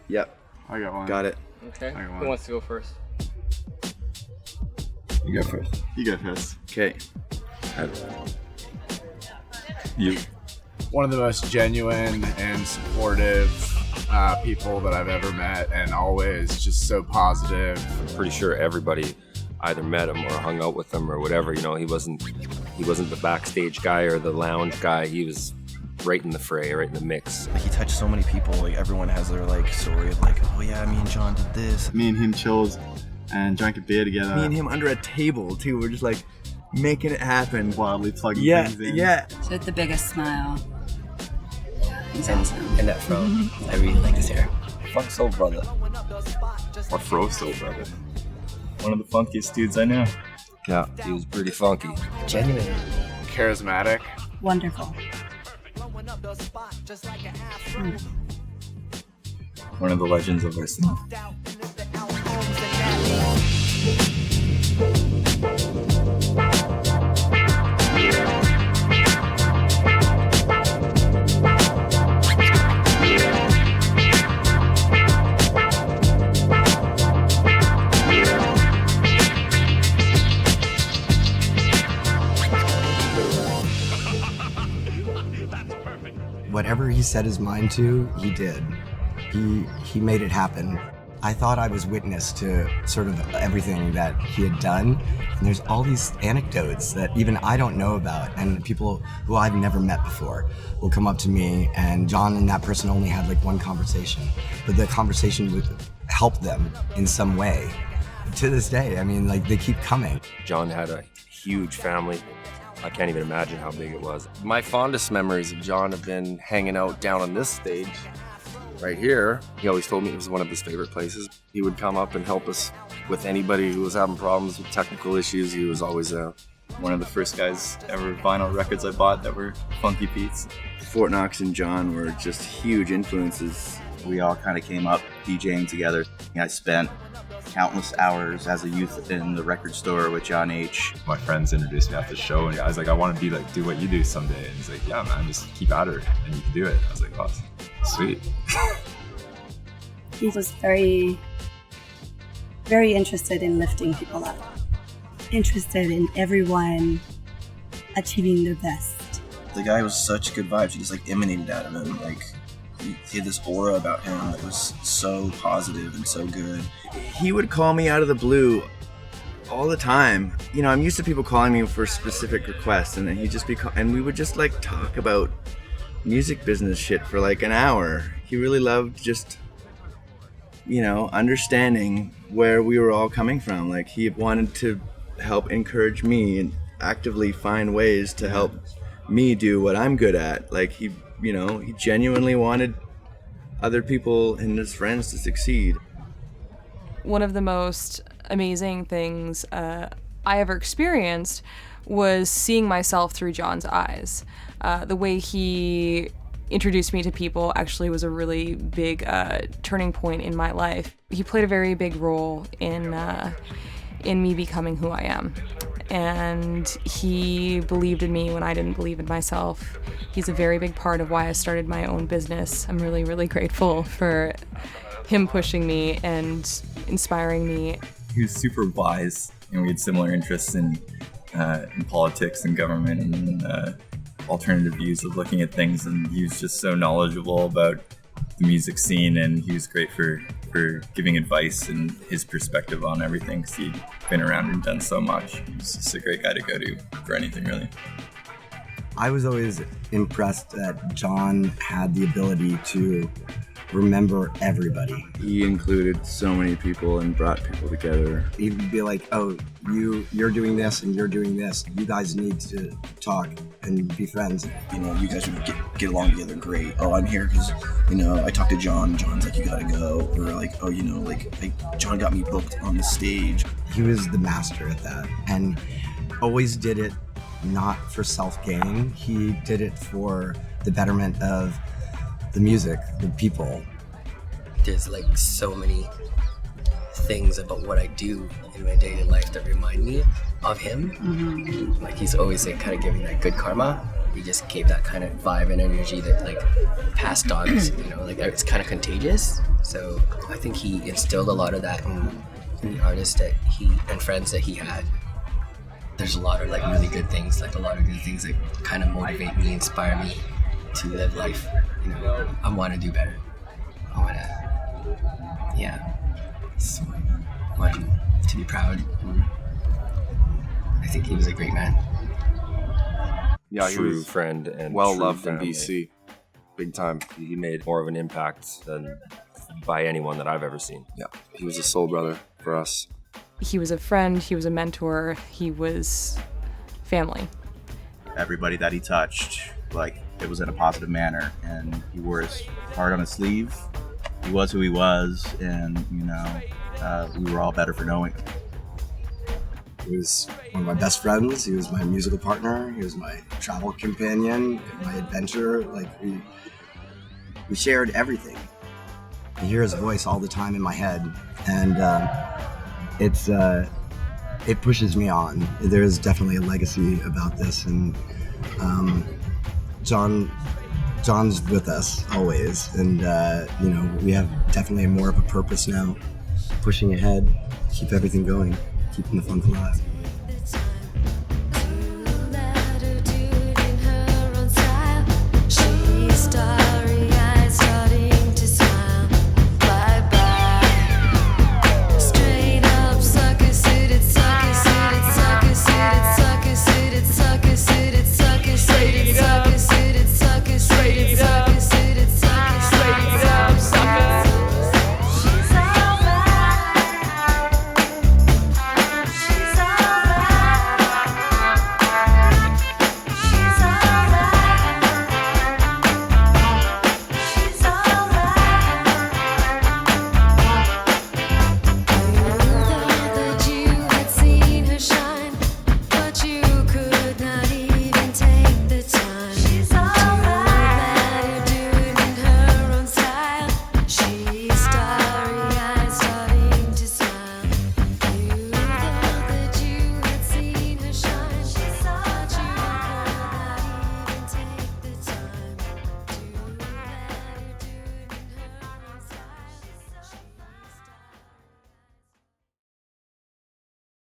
Yep. I got one. Got it. Okay. Who wants to go first? You go first. You go first. Okay. You. One of the most genuine and supportive people that I've ever met, and always just so positive. I'm pretty sure everybody either met him or hung out with him or whatever. You know, he wasn't the backstage guy or the lounge guy. He was right in the fray, right in the mix. Like, he touched so many people. Like, everyone has their like story of like, oh yeah, me and Jon did this. Me and him chilled and drank a beer together. Me and him under a table too. We're just like making it happen. Wildly plugging things in. Yeah. So with the biggest smile. He's awesome. And that fro. I really like his hair. Funk soul brother. Or fro soul brother. One of the funkiest dudes I know. Yeah, he was pretty funky. Genuine. Charismatic. Wonderful. One of the legends of our scene. Whatever he set his mind to, he did. He made it happen. I thought I was witness to sort of everything that he had done. And there's all these anecdotes that even I don't know about, and people who I've never met before will come up to me, and Jon and that person only had like one conversation, but the conversation would help them in some way. To this day, I mean, like, they keep coming. Jon had a huge family. I can't even imagine how big it was. My fondest memories of Jon have been hanging out down on this stage right here. He always told me it was one of his favorite places. He would come up and help us with anybody who was having problems with technical issues. He was always there. One of the first guys ever vinyl records I bought that were Funky Beats. Fort Knox and Jon were just huge influences. We all kind of came up DJing together. I spent countless hours as a youth in the record store with Jon H. My friends introduced me at the show, and I was like, I want to be like, do what you do someday. And he's like, yeah, man, just keep at it, and you can do it. I was like, awesome, sweet. He was very, very interested in lifting people up. Interested in everyone achieving their best. The guy was such good vibes. He just like emanated out of him. Like, he had this aura about him that was so positive and so good. He would call me out of the blue all the time. You know, I'm used to people calling me for specific requests, and then he'd just be and we would just like talk about music business shit for like an hour. He really loved just, you know, understanding where we were all coming from. Like, he wanted to help encourage me and actively find ways to help me do what I'm good at. Like, he genuinely wanted other people and his friends to succeed. One of the most amazing things I ever experienced was seeing myself through Jon's eyes. The way he introduced me to people actually was a really big turning point in my life. He played a very big role in me becoming who I am. And he believed in me when I didn't believe in myself. He's a very big part of why I started my own business. I'm really, really grateful for him pushing me and inspiring me. He was super wise, and we had similar interests in politics and government and alternative views of looking at things, and he was just so knowledgeable about the music scene, and he was great for giving advice and his perspective on everything, because he'd been around and done so much. He's just a great guy to go to for anything, really. I was always impressed that Jon had the ability to remember everybody. He included so many people and brought people together. He'd be like, oh, you're doing this and you're doing this. You guys need to talk and be friends. You know, you guys would get along together great. Oh, I'm here because, you know, I talked to Jon. Jon's like, you gotta go. Or like, oh, you know, like Jon got me booked on the stage. He was the master at that, and always did it not for self-gain. He did it for the betterment of the music, the people. There's like so many things about what I do in my daily life that remind me of him. Mm-hmm. Like, he's always like kind of giving that good karma, he just gave that kind of vibe and energy that like past dogs, you know, like it's kind of contagious. So I think he instilled a lot of that in the artists that he and friends that he had. There's a lot of like really good things, like a lot of good things that kind of motivate me, inspire me to live life. You know, I want to do better. I want to, so I want him to be proud. I think he was a great man. Yeah, he was friend and well true loved in family. BC. Big time. He made more of an impact than by anyone that I've ever seen. Yeah, he was a soul brother for us. He was a friend, he was a mentor, he was family. Everybody that he touched, like, it was in a positive manner, and he wore his heart on his sleeve. He was who he was, and, you know, we were all better for knowing him. He was one of my best friends. He was my musical partner. He was my travel companion, my adventure. Like, we shared everything. I hear his voice all the time in my head, and it pushes me on. There's definitely a legacy about this, and Jon's with us always, and you know, we have definitely more of a purpose now, pushing ahead, keep everything going, keeping the funk alive.